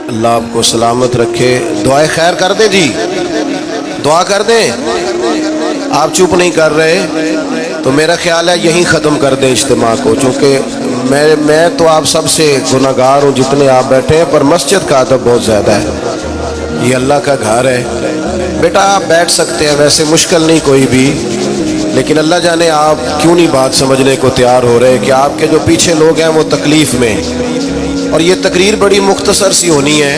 اللہ آپ کو سلامت رکھے. دعائے خیر کر دیں جی, دعا کر دیں. آپ چپ نہیں کر رہے تو میرا خیال ہے یہیں ختم کر دیں اجتماع کو, چونکہ میں تو آپ سب سے گناہگار ہوں جتنے آپ بیٹھے ہیں, پر مسجد کا ادب بہت زیادہ ہے. یہ اللہ کا گھر ہے. بیٹا آپ بیٹھ سکتے ہیں, ویسے مشکل نہیں کوئی بھی, لیکن اللہ جانے آپ کیوں نہیں بات سمجھنے کو تیار ہو رہے کہ آپ کے جو پیچھے لوگ ہیں وہ تکلیف میں, اور یہ تقریر بڑی مختصر سی ہونی ہے,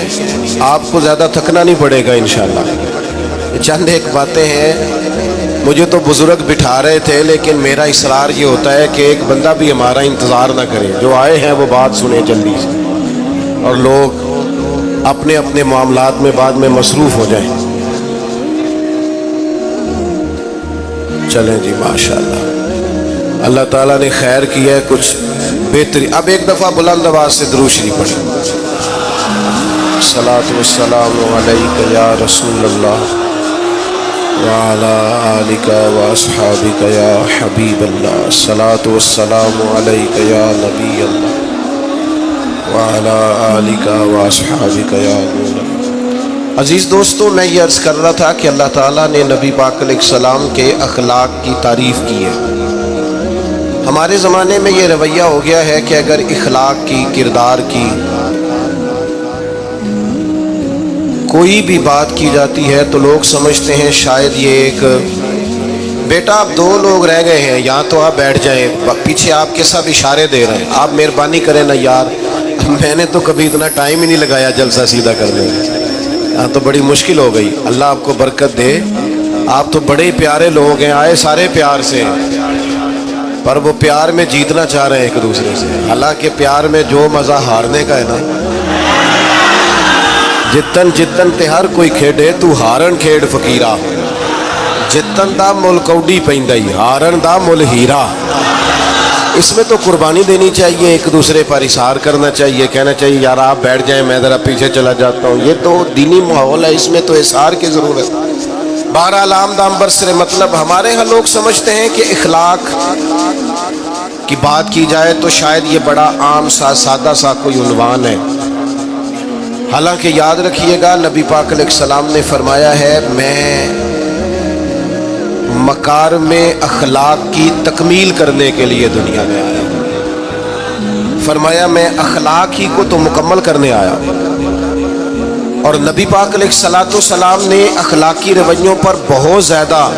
آپ کو زیادہ تھکنا نہیں پڑے گا انشاءاللہ. چند ایک باتیں ہیں. مجھے تو بزرگ بٹھا رہے تھے, لیکن میرا اصرار یہ ہوتا ہے کہ ایک بندہ بھی ہمارا انتظار نہ کرے, جو آئے ہیں وہ بات سنیں جلدی سے, اور لوگ اپنے اپنے معاملات میں بعد میں مصروف ہو جائیں. چلیں جی ماشاءاللہ, اللہ تعالیٰ نے خیر کیا ہے, کچھ بہتری. اب ایک دفعہ بلند آواز سے درود شریف پڑھیں. صلاۃ والسلام علیک یا رسول اللہ وعلی آلک واصحابک یا حبیب اللہ. صلاۃ والسلام علیک یا نبی اللہ وعلی آلک واصحابک یا نور اللہ. عزیز دوستو, میں یہ عرض کر رہا تھا کہ اللہ تعالیٰ نے نبی پاک علیہ السلام کے اخلاق کی تعریف کی ہے. ہمارے زمانے میں یہ رویہ ہو گیا ہے کہ اگر اخلاق کی, کردار کی کوئی بھی بات کی جاتی ہے تو لوگ سمجھتے ہیں شاید یہ ایک, بیٹا آپ دو لوگ رہ گئے ہیں, یا تو آپ بیٹھ جائیں, پیچھے آپ کے سب اشارے دے رہے ہیں, آپ مہربانی کریں نا یار, میں نے تو کبھی اتنا ٹائم ہی نہیں لگایا جلسہ سیدھا کرنے میں, یہاں تو بڑی مشکل ہو گئی. اللہ آپ کو برکت دے, آپ تو بڑے پیارے لوگ ہیں, آئے سارے پیار سے, پر وہ پیار میں جیتنا چاہ رہے ہیں ایک دوسرے سے. حالانکہ پیار میں جو مزہ ہارنے کا ہے نا, جتن جتن تے ہر کوئی کھیڈے تو ہارن کھیڈ فقیرہ, جتن دا مل کوڈی پیندائی ہارن دا مل ہیرا. اس میں تو قربانی دینی چاہیے, ایک دوسرے پر اثار کرنا چاہیے, کہنا چاہیے یار آپ بیٹھ جائیں, میں ذرا پیچھے چلا جاتا ہوں. یہ تو دینی ماحول ہے, اس میں تو اثار کی ضرورت. بہرحال عام دام برسر مطلب, ہمارے ہاں لوگ سمجھتے ہیں کہ اخلاق کی بات کی جائے تو شاید یہ بڑا عام سا سادہ سا کوئی عنوان ہے. حالانکہ یاد رکھیے گا نبی پاک علیہ السلام نے فرمایا ہے, میں مکارم اخلاق کی تکمیل کرنے کے لیے دنیا میں آیا ہوں. فرمایا میں اخلاق ہی کو تو مکمل کرنے آیا ہوں. اور نبی پاک علیہ السلام نے اخلاقی رویوں پر بہت زیادہ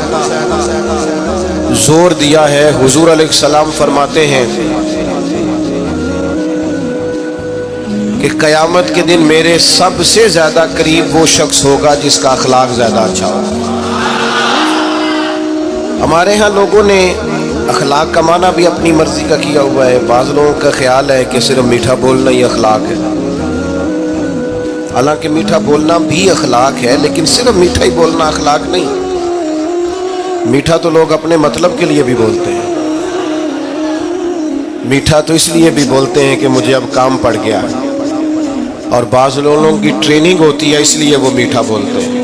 زور دیا ہے. حضور علیہ السلام فرماتے ہیں کہ قیامت کے دن میرے سب سے زیادہ قریب وہ شخص ہوگا جس کا اخلاق زیادہ اچھا ہوگا. ہمارے ہاں لوگوں نے اخلاق کا معنی بھی اپنی مرضی کا کیا ہوا ہے. بعض لوگوں کا خیال ہے کہ صرف میٹھا بولنا ہی اخلاق ہے. حالانکہ میٹھا بولنا بھی اخلاق ہے, لیکن صرف میٹھا ہی بولنا اخلاق نہیں. میٹھا تو لوگ اپنے مطلب کے لیے بھی بولتے ہیں. میٹھا تو اس لیے بھی بولتے ہیں کہ مجھے اب کام پڑ گیا, اور بعض لوگوں کی ٹریننگ ہوتی ہے اس لیے وہ میٹھا بولتے ہیں.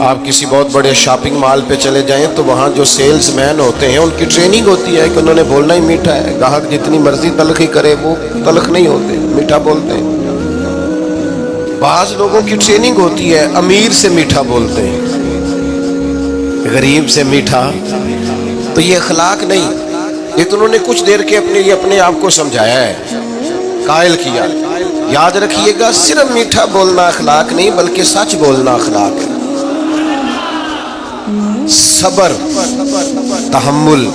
آپ کسی بہت بڑے شاپنگ مال پہ چلے جائیں تو وہاں جو سیلز مین ہوتے ہیں ان کی ٹریننگ ہوتی ہے کہ انہوں نے بولنا ہی میٹھا ہے. گاہک جتنی مرضی تلخی کرے وہ تلخ نہیں ہوتے, میٹھا بولتے ہیں. بعض لوگوں کی ٹریننگ ہوتی ہے امیر سے میٹھا بولتے ہیں, غریب سے میٹھا. تو یہ اخلاق نہیں, یہ تو انہوں نے کچھ دیر کے اپنے آپ کو سمجھایا ہے, قائل کیا. یاد رکھیے گا صرف میٹھا بولنا اخلاق نہیں بلکہ سچ بولنا اخلاق ہے. صبر, تحمل,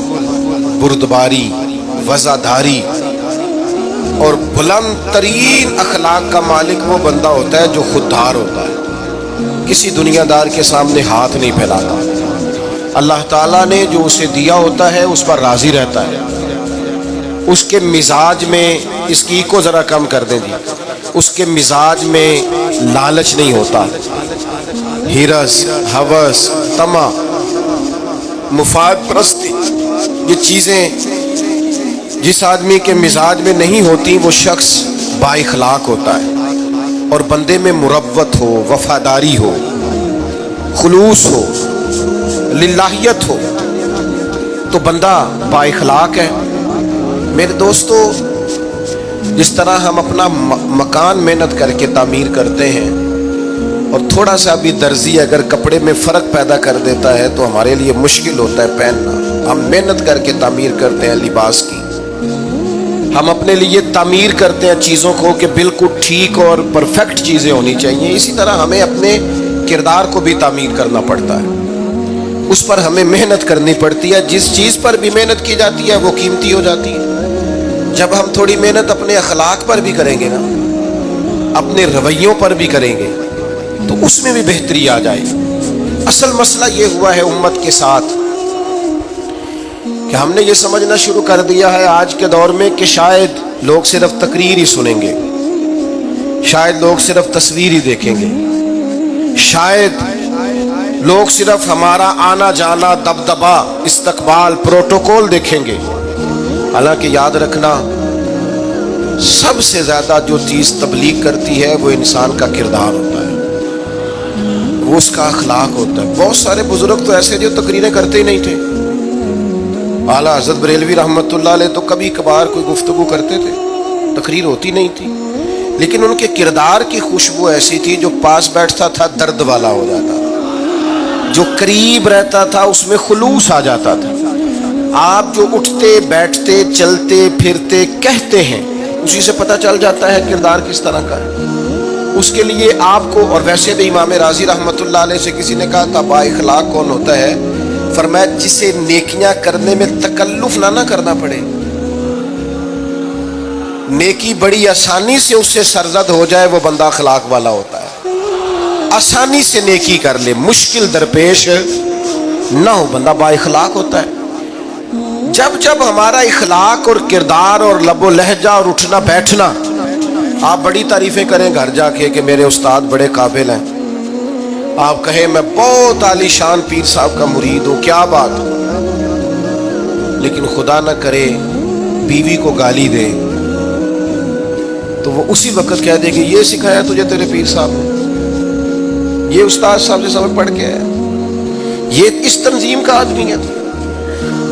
بردباری, وفاداری اور بلند ترین اخلاق کا مالک وہ بندہ ہوتا ہے جو خوددار ہوتا ہے, کسی دنیا دار کے سامنے ہاتھ نہیں پھیلاتا. اللہ تعالیٰ نے جو اسے دیا ہوتا ہے اس پر راضی رہتا ہے. اس کے مزاج میں, اس کی کو ذرا کم کر دیں جی, اس کے مزاج میں لالچ نہیں ہوتا. ہرس, ہوس, طمع, مفاد پرستی, یہ چیزیں جس آدمی کے مزاج میں نہیں ہوتی وہ شخص با اخلاق ہوتا ہے. اور بندے میں مروت ہو, وفاداری ہو, خلوص ہو, للہیت ہو تو بندہ با اخلاق ہے. میرے دوستو, جس طرح ہم اپنا مکان محنت کر کے تعمیر کرتے ہیں اور تھوڑا سا بھی درزی اگر کپڑے میں فرق پیدا کر دیتا ہے تو ہمارے لیے مشکل ہوتا ہے پہننا. ہم محنت کر کے تعمیر کرتے ہیں لباس کی. ہم اپنے لیے تعمیر کرتے ہیں چیزوں کو کہ بالکل ٹھیک اور پرفیکٹ چیزیں ہونی چاہیے. اسی طرح ہمیں اپنے کردار کو بھی تعمیر کرنا پڑتا ہے. اس پر ہمیں محنت کرنی پڑتی ہے. جس چیز پر بھی محنت کی جاتی ہے وہ قیمتی ہو جاتی ہے. جب ہم تھوڑی محنت اپنے اخلاق پر بھی کریں گے نا, اپنے رویوں پر بھی کریں گے, تو اس میں بھی بہتری آ جائے. اصل مسئلہ یہ ہوا ہے امت کے ساتھ کہ ہم نے یہ سمجھنا شروع کر دیا ہے آج کے دور میں کہ شاید لوگ صرف تقریر ہی سنیں گے, شاید لوگ صرف تصویر ہی دیکھیں گے, شاید لوگ صرف ہمارا آنا جانا, دبدبا, استقبال, پروٹوکول دیکھیں گے. حالانکہ یاد رکھنا سب سے زیادہ جو چیز تبلیغ کرتی ہے وہ انسان کا کردار ہوتا ہے, وہ اس کا اخلاق ہوتا ہے. بہت سارے بزرگ تو ایسے جو تقریریں کرتے ہی نہیں تھے. اعلیٰ حضرت بریلوی رحمۃ اللہ علیہ تو کبھی کبھار کوئی گفتگو کرتے تھے, تقریر ہوتی نہیں تھی, لیکن ان کے کردار کی خوشبو ایسی تھی جو پاس بیٹھتا تھا درد والا ہو جاتا تھا, جو قریب رہتا تھا اس میں خلوص آ جاتا تھا. آپ جو اٹھتے بیٹھتے چلتے پھرتے کہتے ہیں اسی سے پتہ چل جاتا ہے کردار کس طرح کا ہے. اس کے لیے آپ کو, اور ویسے بھی امام راضی رحمۃ اللہ علیہ سے کسی نے کہا تھا با اخلاق کون ہوتا ہے؟ فرمایا جسے نیکیاں کرنے میں تکلف نہ کرنا پڑے, نیکی بڑی آسانی سے اس سے سرزد ہو جائے, وہ بندہ اخلاق والا ہوتا ہے. آسانی سے نیکی کر لے, مشکل درپیش نہ ہو, بندہ با اخلاق ہوتا ہے. جب جب ہمارا اخلاق اور کردار اور لب و لہجہ اور اٹھنا بیٹھنا, آپ بڑی تعریفیں کریں گھر جا کے کہ میرے استاد بڑے قابل ہیں, آپ کہیں میں بہت عالی شان پیر صاحب کا مرید ہوں, کیا بات, لیکن خدا نہ کرے بیوی کو گالی دے تو وہ اسی وقت کہہ دے گی یہ سکھایا تجھے تیرے پیر صاحب نے, یہ استاد صاحب سے سبق پڑھ کے ہے, یہ اس تنظیم کا آدمی ہے.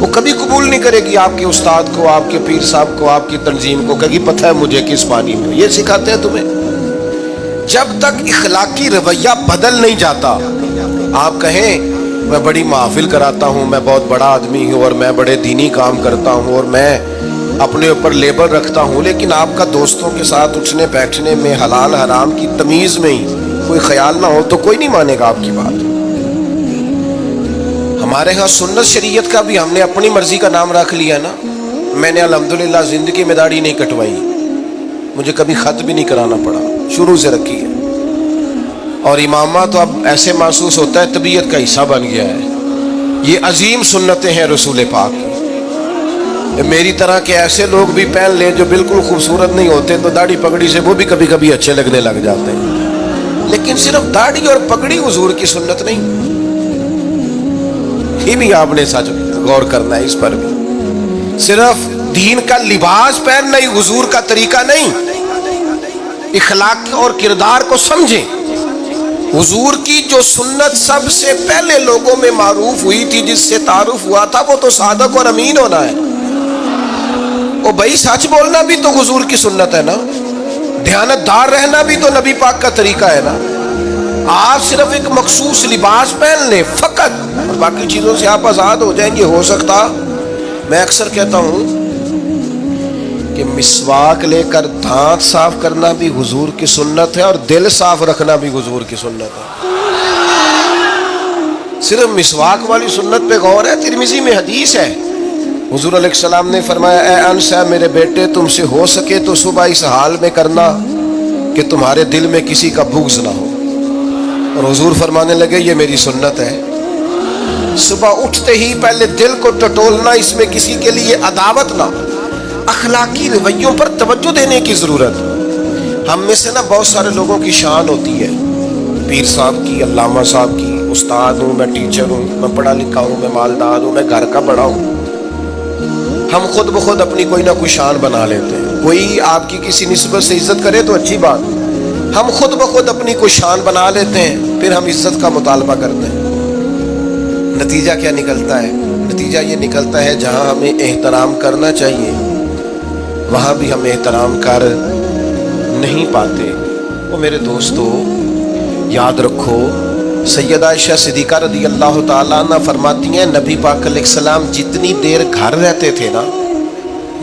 وہ کبھی قبول نہیں کرے گی آپ کے استاد کو, آپ کے پیر صاحب کو, آپ کی تنظیم کو, کہے گی پتہ ہے مجھے کس پانی میں یہ سکھاتے ہیں تمہیں. جب تک اخلاقی رویہ بدل نہیں جاتا, آپ کہیں میں بڑی محافل کراتا ہوں, میں بہت بڑا آدمی ہوں اور میں بڑے دینی کام کرتا ہوں اور میں اپنے اوپر لیبل رکھتا ہوں, لیکن آپ کا دوستوں کے ساتھ اٹھنے بیٹھنے میں حلال حرام کی تمیز میں ہی کوئی خیال نہ ہو تو کوئی نہیں مانے گا آپ کی بات. ہمارے ہاں سنت شریعت کا بھی ہم نے اپنی مرضی کا نام رکھ لیا نا. میں نے الحمدللہ زندگی میں داڑھی نہیں کٹوائی, مجھے کبھی خط بھی نہیں کرانا پڑا, شروع سے رکھی ہے. اور امامہ تو اب ایسے محسوس ہوتا ہے طبیعت کا حصہ بن گیا ہے. یہ عظیم سنتیں ہیں رسول پاک کی. میری طرح کے ایسے لوگ بھی پہن لیں جو بالکل خوبصورت نہیں ہوتے تو داڑھی پگڑی سے وہ بھی کبھی کبھی اچھے لگنے لگ جاتے ہیں, لیکن صرف داڑھی اور پگڑی حضور کی سنت نہیں. یہ بھی آپ نے سچ غور کرنا ہے اس پر بھی. صرف دین کا لباس پہننا ہی حضور کا طریقہ نہیں. اخلاق اور کردار کو سمجھیں. حضور کی جو سنت سب سے پہلے لوگوں میں معروف ہوئی تھی, جس سے تعارف ہوا تھا, وہ تو صادق اور امین ہونا ہے. او بھائی سچ بولنا بھی تو حضور کی سنت ہے نا, دیانتدار رہنا بھی تو نبی پاک کا طریقہ ہے نا. آپ صرف ایک مخصوص لباس پہن لیں فقط اور باقی چیزوں سے آپ آزاد ہو جائیں گے. ہو سکتا, میں اکثر کہتا ہوں کہ مسواک لے کر دانت صاف کرنا بھی حضور کی سنت ہے اور دل صاف رکھنا بھی حضور کی سنت ہے. صرف مسواک والی سنت پہ غور ہے. ترمذی میں حدیث ہے, حضور علیہ السلام نے فرمایا اے انس ہے میرے بیٹے, تم سے ہو سکے تو صبح اس حال میں کرنا کہ تمہارے دل میں کسی کا بغض نہ ہو. اور حضور فرمانے لگے یہ میری سنت ہے. صبح اٹھتے ہی پہلے دل کو ٹٹولنا, اس میں کسی کے لیے عداوت نہ. اخلاقی رویوں پر توجہ دینے کی ضرورت. ہم میں سے نا بہت سارے لوگوں کی شان ہوتی ہے, پیر صاحب کی, علامہ صاحب کی, استاد ہوں, میں ٹیچر ہوں, میں پڑھا لکھا ہوں, میں مالدار ہوں, میں گھر کا بڑا ہوں. ہم خود بخود اپنی کوئی نہ کوئی شان بنا لیتے ہیں. کوئی آپ کی کسی نسبت سے عزت کرے تو اچھی بات, ہم خود بخود اپنی کوئی شان بنا لیتے ہیں, پھر ہم عزت کا مطالبہ کرتے ہیں. نتیجہ کیا نکلتا ہے؟ نتیجہ یہ نکلتا ہے جہاں ہمیں احترام کرنا چاہیے وہاں بھی ہم احترام کر نہیں پاتے۔ وہ میرے دوستو یاد رکھو، سیدہ عائشہ صدیقہ رضی اللہ تعالیٰ عنہ فرماتی ہیں نبی پاک علیہ السلام جتنی دیر گھر رہتے تھے نا،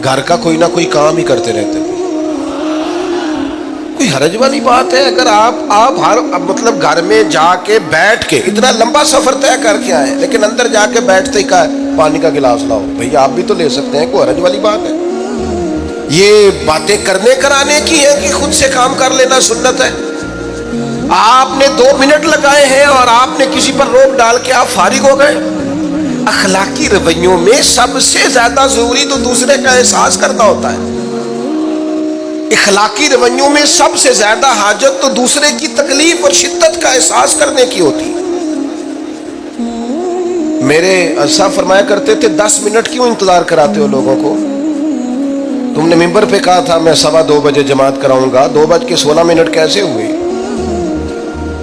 گھر کا کوئی نہ کوئی کام ہی کرتے رہتے تھے۔ کوئی حرج والی بات ہے اگر آپ ہر مطلب گھر میں جا کے بیٹھ کے اتنا لمبا سفر طے کر کے آئے لیکن اندر جا کے بیٹھتے ہی کہا پانی کا گلاس لاؤ، بھئی آپ بھی تو لے سکتے ہیں، کوئی حرج والی بات ہے؟ یہ باتیں کرنے کرانے کی ہیں کہ خود سے کام کر لینا سنت ہے؟ آپ نے 2 منٹ لگائے ہیں اور آپ نے کسی پر روک ڈال کے آپ فارغ ہو گئے۔ اخلاقی رویوں میں سب سے زیادہ ضروری تو دوسرے کا احساس کرنا ہوتا ہے۔ اخلاقی رویوں میں سب سے زیادہ حاجت تو دوسرے کی تکلیف اور شدت کا احساس کرنے کی ہوتی ہے۔ میرے صاحب فرمایا کرتے تھے 10 منٹ کیوں انتظار کراتے ہو لوگوں کو؟ تم نے ممبر پہ کہا تھا میں 2:15 بجے جماعت کراؤں گا، 2:16 کیسے ہوئے؟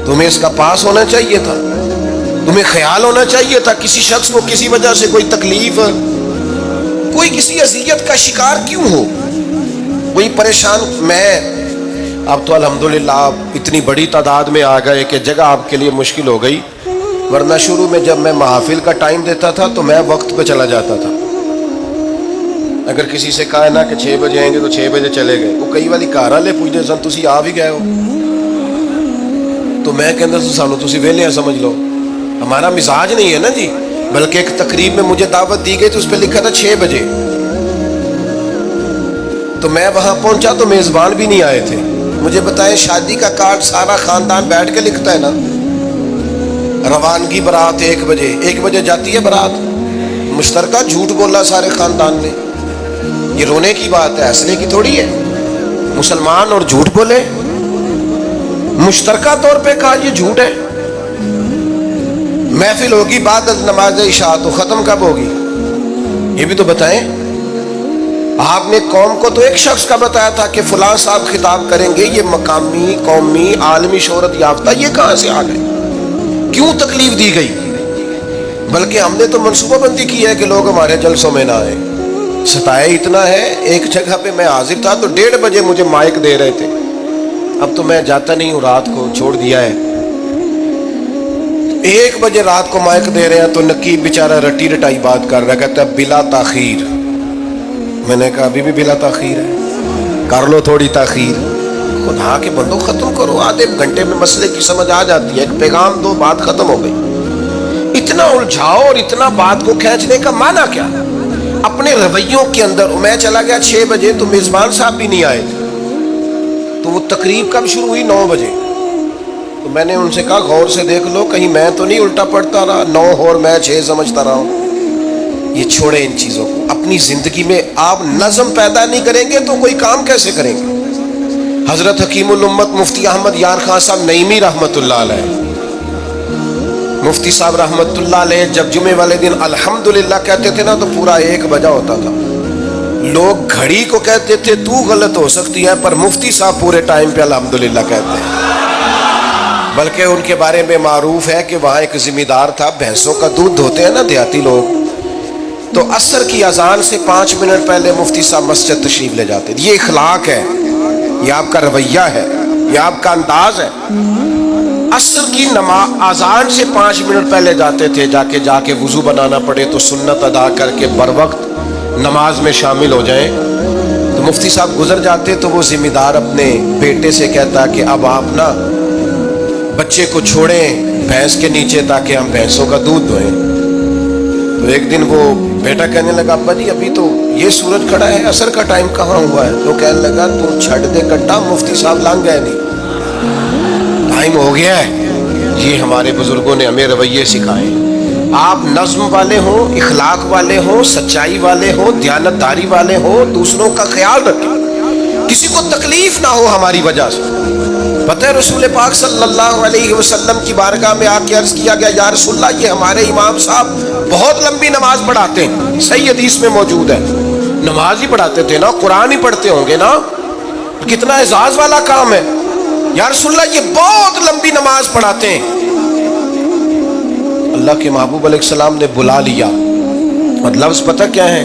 تمہیں اس کا پاس ہونا چاہیے تھا، تمہیں خیال ہونا چاہیے تھا کسی شخص کو کسی وجہ سے کوئی تکلیف، کوئی کسی اذیت کا شکار کیوں ہو، کوئی پریشان۔ میں اب تو الحمدللہ آپ اتنی بڑی تعداد میں آ گئے کہ جگہ آپ کے لیے مشکل ہو گئی، ورنہ شروع میں جب میں محافل کا ٹائم دیتا تھا تو میں وقت پہ چلا جاتا تھا۔ اگر کسی سے کہا نا کہ 6 بجے آئیں گے تو 6 بجے چلے گئے، وہ کئی والی کار والے پوچھتے سن تسی آ بھی گئے ہو، تو میں کہتا سانو تسی ویلے سمجھ لو، ہمارا مزاج نہیں ہے نا جی۔ بلکہ ایک تقریب میں مجھے دعوت دی گئی تو اس پہ لکھا تھا 6 بجے، تو میں وہاں پہنچا تو میزبان بھی نہیں آئے تھے۔ مجھے بتائیں شادی کا کارڈ سارا خاندان بیٹھ کے لکھتا ہے نا، روانگی برات 1 بجے، 1 بجے جاتی ہے برات، مشترکہ جھوٹ بولا سارے خاندان نے، یہ رونے کی بات ہے، ہنسنے کی تھوڑی ہے۔ مسلمان اور جھوٹ بولے، مشترکہ طور پہ کہا یہ جھوٹ ہے۔ محفل ہوگی بعد از نماز عشاء، تو ختم کب ہوگی یہ بھی تو بتائیں۔ آپ نے قوم کو تو ایک شخص کا بتایا تھا کہ فلاں صاحب خطاب کریں گے، یہ مقامی قومی عالمی شہرت یافتہ، یہ کہاں سے آ گئے؟ کیوں تکلیف دی گئی؟ بلکہ ہم نے تو منصوبہ بندی کی ہے کہ لوگ ہمارے جلسوں میں نہ آئے۔ ستایا اتنا ہے، ایک جگہ پہ میں حاضر تھا تو 1:30 بجے مجھے مائک دے رہے تھے، اب تو میں جاتا نہیں ہوں، رات کو چھوڑ دیا ہے۔ 1 بجے رات کو مائک دے رہے ہیں تو نقیب بیچارہ رٹی رٹائی بات کر رہا ہے، کہتا ہے بلا تاخیر۔ میں نے کہا ابھی بھی بلا تاخیر ہے، کر لو تھوڑی تاخیر، خدا کے بندوں ختم کرو، آدھے گھنٹے میں مسئلے کی سمجھ آ جاتی ہے، ایک پیغام دو، بات ختم ہو گئی۔ اتنا الجھاؤ اور اتنا بات کو کھینچنے کا معنی کیا؟ اپنے رویوں کے اندر میں چلا گیا 6 بجے تو میزبان صاحب بھی نہیں آئے تھے، تو وہ تقریب کب شروع ہوئی؟ 9 بجے۔ تو میں نے ان سے کہا غور سے دیکھ لو کہیں میں تو نہیں الٹا پڑتا رہا، 9 اور میں 6 سمجھتا رہا ہوں۔ یہ چھوڑے ان چیزوں کو، اپنی زندگی میں آپ نظم پیدا نہیں کریں گے تو کوئی کام کیسے کریں گے؟ حضرت حکیم الامت مفتی احمد یار خان صاحب نعیمی رحمت اللہ علیہ، مفتی صاحب رحمت اللہ علیہ جب جمعے والے دن الحمدللہ کہتے تھے نا تو پورا 1 بجا ہوتا تھا۔ لوگ گھڑی کو کہتے تھے تو غلط ہو سکتی ہے، پر مفتی صاحب پورے ٹائم پہ الحمدللہ کہتے ہیں۔ بلکہ ان کے بارے میں معروف ہے کہ وہاں ایک ذمہ دار تھا، بھینسوں کا دودھ دھوتے ہیں نا دیہاتی لوگ، تو عصر کی اذان سے 5 منٹ پہلے مفتی صاحب مسجد تشریف لے جاتے۔ یہ اخلاق ہے، یہ آپ کا رویہ ہے، یہ آپ کا انداز ہے۔ عصر کی اذان سے 5 منٹ پہلے جاتے تھے، جا کے وضو بنانا پڑے تو سنت ادا کر کے بر وقت نماز میں شامل ہو جائیں۔ تو مفتی صاحب گزر جاتے تو وہ ذمہ دار اپنے بیٹے سے کہتا کہ اب آپ نا بچے کو چھوڑیں بھینس کے نیچے تاکہ ہم بھینسوں کا دودھ دھوئیں۔ تو ایک دن وہ بیٹا کہنے لگا ابا جی ابھی تو یہ سورج کھڑا ہے، عصر کا ٹائم کہاں ہوا ہے؟ تو کہنے لگا تم چھڑ دے کٹا، مفتی صاحب لنگ گئے نہیں، ٹائم ہو گیا ہے۔ یہ ہمارے بزرگوں نے ہمیں رویے سکھائے۔ آپ نظم والے ہوں، اخلاق والے ہوں، سچائی والے ہوں، دیانتداری والے ہوں، دوسروں کا خیال رکھیں، کسی کو تکلیف نہ ہو ہماری وجہ سے۔ پتہ ہے رسول پاک صلی اللہ علیہ وسلم کی بارگاہ میں آ کے عرض کیا گیا یا رسول اللہ یہ ہمارے امام صاحب بہت لمبی نماز پڑھاتے ہیں، صحیح حدیث میں موجود ہے، نماز ہی پڑھاتے تھے نا، قرآن ہی پڑھتے ہوں گے نا، کتنا اعزاز والا کام ہے۔ یا رسول اللہ یہ بہت لمبی نماز پڑھاتے ہیں۔ اللہ کے محبوب علیہ السلام نے بلا لیا، اور لفظ پتہ کیا ہے؟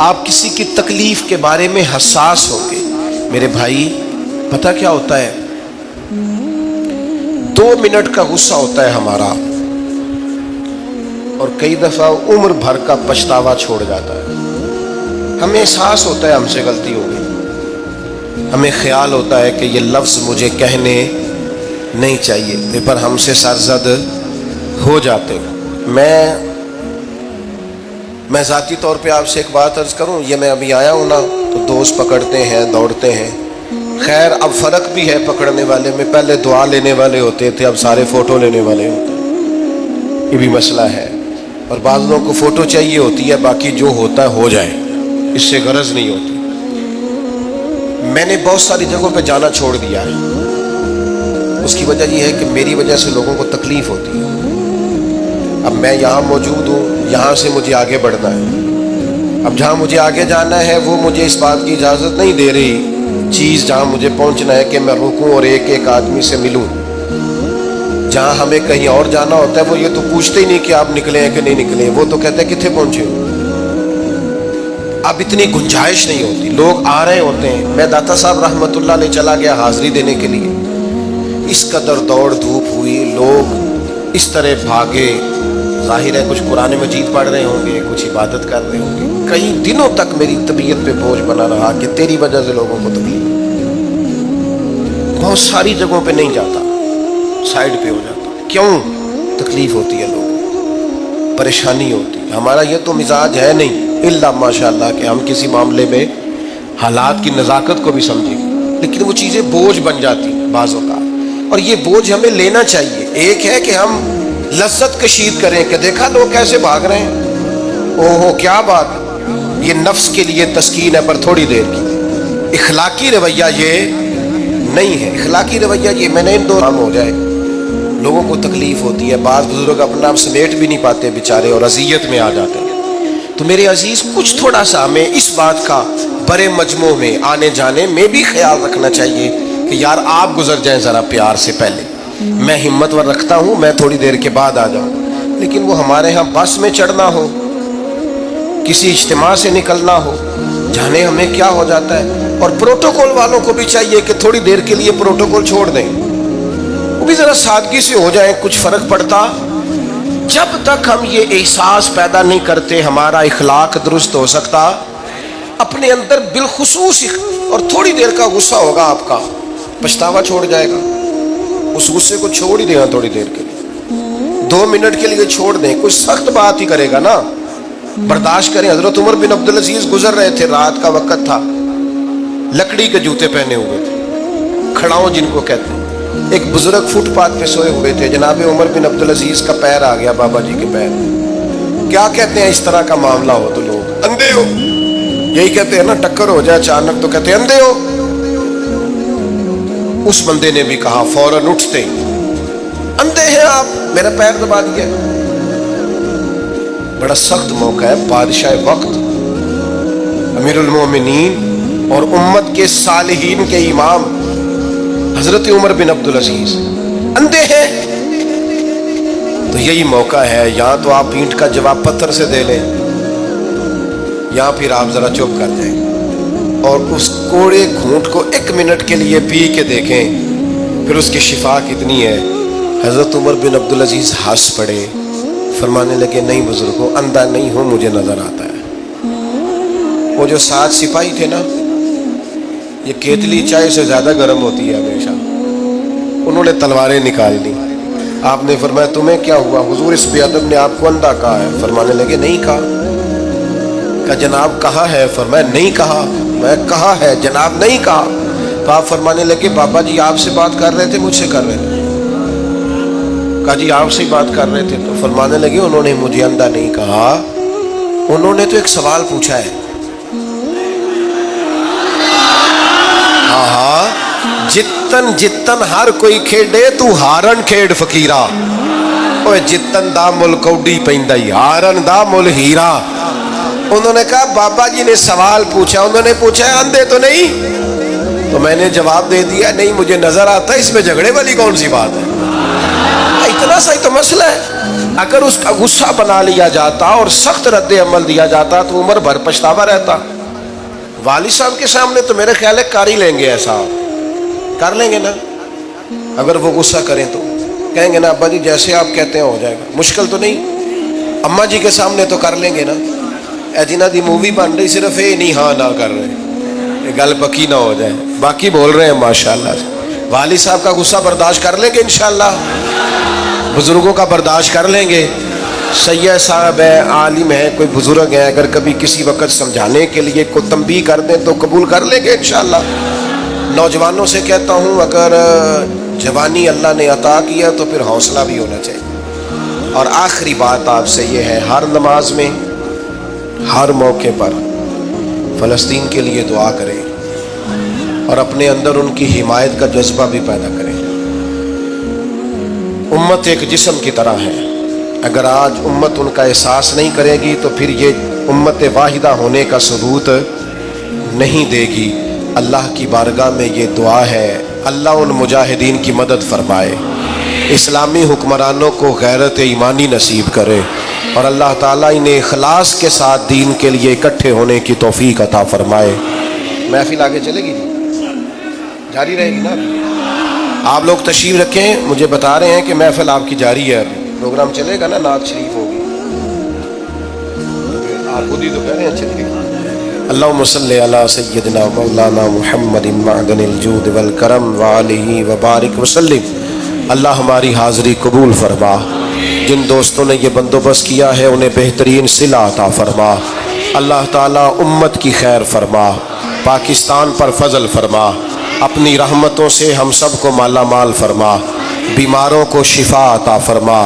آپ کسی کی تکلیف کے بارے میں حساس ہوں گے. میرے بھائی پتہ کیا ہوتا ہے، 2 منٹ کا غصہ ہوتا ہے ہمارا، اور کئی دفعہ عمر بھر کا پچھتاوا چھوڑ جاتا ہے. ہمیں احساس ہوتا ہے ہم سے غلطی ہو گئی، ہمیں خیال ہوتا ہے کہ یہ لفظ مجھے کہنے نہیں چاہیے تھے، پر ہم سے سرزد ہو جاتے. میں ذاتی طور پہ آپ سے ایک بات عرض کروں، یہ میں ابھی آیا ہوں نا تو دوست پکڑتے ہیں، دوڑتے ہیں. خیر اب فرق بھی ہے پکڑنے والے میں، پہلے دعا لینے والے ہوتے تھے، اب سارے فوٹو لینے والے ہوتے ہیں. یہ بھی مسئلہ ہے. اور بعض لوگوں کو فوٹو چاہیے ہوتی ہے، باقی جو ہوتا ہے ہو جائے، اس سے غرض نہیں ہوتی. میں نے بہت ساری جگہوں پہ جانا چھوڑ دیا ہے. اس کی وجہ یہ ہے کہ میری وجہ سے لوگوں کو تکلیف ہوتی ہے. اب میں یہاں موجود ہوں، یہاں سے مجھے آگے بڑھنا ہے. اب جہاں مجھے آگے جانا ہے وہ مجھے اس بات کی اجازت نہیں دے رہی چیز جہاں مجھے پہنچنا ہے کہ میں رکوں اور ایک ایک آدمی سے ملوں. جہاں ہمیں کہیں اور جانا ہوتا ہے وہ یہ تو پوچھتے ہی نہیں کہ آپ نکلے ہیں کہ نہیں نکلے، وہ تو کہتے ہیں کتنے پہنچے ہو. اب اتنی گنجائش نہیں ہوتی، لوگ آ رہے ہوتے ہیں. میں داتا صاحب رحمۃ اللہ علیہ چلا گیا حاضری دینے کے لیے، اس قدر دوڑ دھوپ ہوئی، لوگ اس طرح بھاگے. ظاہر ہے کچھ قرآن مجید پڑھ رہے ہوں گے، کچھ عبادت کر رہے ہوں گے. کئی دنوں تک میری طبیعت پہ بوجھ بنا رہا کہ تیری وجہ سے لوگوں کو تکلیف. بہت ساری جگہوں پہ نہیں جاتا، سائڈ پہ ہو جاتا. کیوں؟ تکلیف ہوتی ہے، لوگوں پریشانی ہوتی ہے. ہمارا یہ تو مزاج ہے نہیں الا ماشاء اللہ کہ ہم کسی معاملے میں حالات کی نزاکت کو بھی سمجھیں، لیکن وہ چیزیں بوجھ بن جاتی ہیں بعض اوقات. اور یہ بوجھ ہمیں لینا چاہیے. ایک ہے کہ ہم لذت کشید کریں کہ دیکھا لوگ کیسے بھاگ رہے ہیں، اوہو کیا بات. یہ نفس کے لیے تسکین ہے پر تھوڑی دیر کی. اخلاقی رویہ یہ نہیں ہے. اخلاقی رویہ یہ میں نے ان دو کام ہو جائے، لوگوں کو تکلیف ہوتی ہے. بعض بزرگ اپنا آپ سمیٹ بھی نہیں پاتے بیچارے اور اذیت میں آ جاتے ہیں. تو میرے عزیز کچھ تھوڑا سا ہمیں اس بات کا بڑے مجموع میں آنے جانے میں بھی خیال رکھنا چاہیے کہ یار آپ گزر جائیں ذرا پیار سے پہلے. میں ہمت ور رکھتا ہوں میں تھوڑی دیر کے بعد آ جاؤں، لیکن وہ ہمارے ہاں بس میں چڑھنا ہو، کسی اجتماع سے نکلنا ہو، جانے ہمیں کیا ہو جاتا ہے. اور پروٹوکول والوں کو بھی چاہیے کہ تھوڑی دیر کے لیے پروٹوکول چھوڑ دیں، وہ بھی ذرا سادگی سے ہو جائیں. کچھ فرق پڑتا. جب تک ہم یہ احساس پیدا نہیں کرتے ہمارا اخلاق درست ہو سکتا. اپنے اندر بالخصوص اور تھوڑی دیر کا غصہ ہوگا آپ کا، پچھتاوا چھوڑ جائے گا. اس غصے کو چھوڑ ہی دینا تھوڑی دیر کے لیے، 2 منٹ کے لیے چھوڑ دیں. کچھ سخت بات ہی کرے گا نا، برداشت کریں. حضرت عمر بن عبدالعزیز گزر رہے تھے، رات کا وقت تھا، لکڑی کے جوتے پہنے ہوئے تھے، کھڑاؤں جن کو کہتے ہیں. ایک بزرگ فٹ پاتھ پہ سوئے ہوئے تھے، جناب عمر بن عبدالعزیز کا پیر آ گیا بابا جی کے پیر. کیا کہتے ہیں اس طرح کا معاملہ ہو تو لوگ اندھے ہو، یہی کہتے ہیں نا، ٹکر ہو جائے اچانک تو کہتے ہیں اندھے ہو. اس بندے نے بھی کہا فوراً اٹھتے ہی، اندھے ہیں آپ، میرا پیر دبا دیا. بڑا سخت موقع ہے. بادشاہ وقت، امیر المومنین اور امت کے صالحین کے امام حضرت عمر بن عبدالعزیز اندھے ہیں. تو یہی موقع ہے، یہاں تو آپ اینٹ کا جواب پتھر سے دے لیں، یہاں پھر آپ ذرا چپ کر جائیں اور اس کوڑے گھونٹ کو 1 منٹ کے لیے پی کے دیکھیں، پھر اس کی شفا کتنی ہے. حضرت عمر بن عبدالعزیز ہنس پڑے، فرمانے لگے نہیں بزرگوں، اندھا نہیں ہوں، مجھے نظر آتا ہے. وہ جو 7 سپاہی تھے نا، یہ کیتلی چائے سے زیادہ گرم ہوتی ہے ہمیشہ، انہوں نے تلواریں نکال لی. آپ نے فرمایا تمہیں کیا ہوا؟ حضور اس بے ادب نے آپ کو اندھا کہا ہے. فرمانے لگے نہیں کہا. کہا جناب کہا ہے. فرمایا نہیں کہا. میں کہا ہے جناب نہیں کہا. تو آپ فرمانے لگے بابا جی آپ سے بات کر رہے تھے مجھ سے کر رہے تھے؟ کہا جی آپ سے ہی بات کر رہے تھے. تو فرمانے لگے انہوں نے مجھے اندھا نہیں کہا، انہوں نے تو ایک سوال پوچھا ہے. جتن جتن ہر کوئی کھیڈے تو ہارن کھیڈ فقیرا، اوے جتن دا مل کوڈی پیندائی ہارن دا مل ہیرا. انہوں نے کہا بابا جی نے سوال پوچھا، انہوں نے پوچھا ہے اندھے تو نہیں؟ تو میں نے جواب دے دیا نہیں مجھے نظر آتا ہے، اس میں جھگڑے والی کون سی بات ہے؟ اتنا سا ہی تو مسئلہ ہے. اگر اس کا غصہ بنا لیا جاتا اور سخت رد عمل دیا جاتا تو عمر بھر پچھتاوا رہتا. والد صاحب کے سامنے تو میرے خیال ہے کر ہی لیں گے, ایسا کر لیں گے نا. اگر وہ غصہ کریں تو کہیں گے نا ابا جی جیسے آپ کہتے ہیں ہو جائے گا, مشکل تو نہیں. اماں جی کے سامنے تو کر لیں گے نا. اے جنہ دی مووی بن رہی صرف یہ نہیں ہاں نہ کر رہے, گل پکی نہ ہو جائے, باقی بول رہے ہیں ماشاءاللہ. والد صاحب کا غصہ برداشت کر لیں گے انشاءاللہ, بزرگوں کا برداشت کر لیں گے. سید صاحب ہے, عالم ہے, کوئی بزرگ ہیں, اگر کبھی کسی وقت سمجھانے کے لیے کوئی تنبیہ کر دیں تو قبول کر لیں گے انشاءاللہ. نوجوانوں سے کہتا ہوں اگر جوانی اللہ نے عطا کیا تو پھر حوصلہ بھی ہونا چاہیے. اور آخری بات آپ سے یہ ہے, ہر نماز میں ہر موقع پر فلسطین کے لیے دعا کریں اور اپنے اندر ان کی حمایت کا جذبہ بھی پیدا کریں. امت ایک جسم کی طرح ہے, اگر آج امت ان کا احساس نہیں کرے گی تو پھر یہ امت واحدہ ہونے کا ثبوت نہیں دے گی. اللہ کی بارگاہ میں یہ دعا ہے, اللہ ان مجاہدین کی مدد فرمائے, اسلامی حکمرانوں کو غیرت ایمانی نصیب کرے, اور اللہ تعالیٰ انہیں اخلاص کے ساتھ دین کے لیے اکٹھے ہونے کی توفیق عطا فرمائے. محفل آگے چلے گی جی, جاری رہے گی نا. آپ لوگ تشریف رکھیں, مجھے بتا رہے ہیں کہ محفل آپ کی جاری ہے, ابھی پروگرام چلے گا نا, نعت شریف ہوگی, آپ خود ہی تو کہہ رہے ہیں چلے گی. اللہم صلی علی سیدنا مولانا محمد معدن الجود والکرم وآلہ وبارک وسلم. اللہ ہماری حاضری قبول فرما. جن دوستوں نے یہ بندوبست کیا ہے انہیں بہترین صلہ عطا فرما. اللہ تعالیٰ امت کی خیر فرما, پاکستان پر فضل فرما, اپنی رحمتوں سے ہم سب کو مالا مال فرما, بیماروں کو شفا عطا فرما,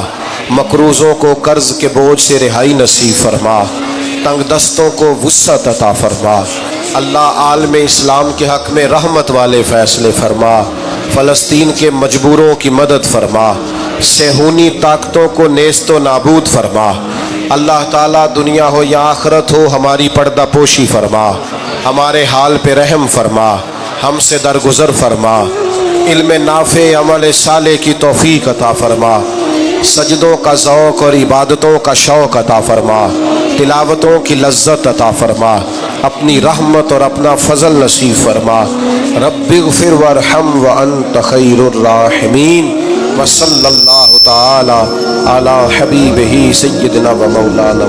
مقروضوں کو قرض کے بوجھ سے رہائی نصیب فرما, تنگ دستوں کو وسعت عطا فرما. اللہ عالم اسلام کے حق میں رحمت والے فیصلے فرما, فلسطین کے مجبوروں کی مدد فرما, صہیونی طاقتوں کو نیست و نابود فرما. اللہ تعالیٰ دنیا ہو یا آخرت ہو ہماری پردہ پوشی فرما, ہمارے حال پہ رحم فرما, ہم سے درگزر فرما, علم نافع عمل صالح کی توفیق عطا فرما, سجدوں کا ذوق اور عبادتوں کا شوق عطا فرما, تلاوتوں کی لذت عطا فرما, اپنی رحمت اور اپنا فضل نصیب فرما. رب اغفر وارحم وانت خیر الراحمین. وصلی اللہ تعالی علی حبیبہ سیدنا و مولانا